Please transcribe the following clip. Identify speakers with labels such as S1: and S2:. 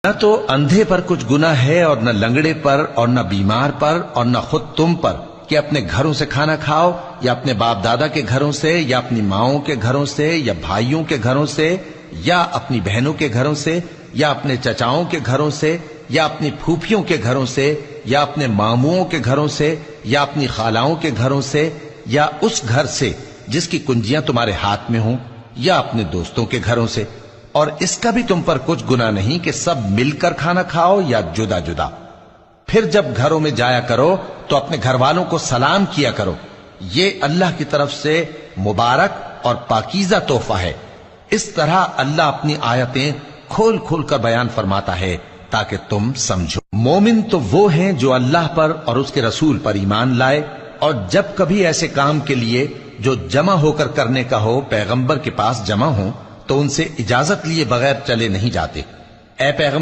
S1: न तो अंधे पर कुछ गुनाह है और न लंगड़े पर और न बीमार पर और न खुद तुम पर कि अपने घरों से खाना खाओ या अपने बाप दादा के घरों से या अपनी माओं के घरों से या भाइयों के घरों से या अपनी बहनों के घरों से या अपने चचाओं के घरों से या अपनी फूफियों के घरों से या अपने मामुओं के घरों से या अपनी खालाओं के घरों से या उस घर से जिसकी कुंजियां तुम्हारे हाथ में हों या अपने दोस्तों के घरों से। और इसका भी तुम पर कुछ गुनाह नहीं कि सब मिलकर खाना खाओ या जुदा जुदा। फिर जब घरों में जाया करो तो अपने घर वालों को सलाम किया करो, ये अल्लाह की तरफ से मुबारक और पाकीज़ा तोहफा है। इस तरह अल्लाह अपनी आयतें खोल खोल कर बयान फरमाता है ताकि तुम समझो। मोमिन तो वो हैं जो अल्लाह पर और उसके रसूल पर ईमान लाए और जब कभी ऐसे काम के लिए जो जमा होकर करने का हो पैगंबर के पास जमा हो तो उनसे इजाजत लिए बगैर चले नहीं जाते। ऐ पैगंबर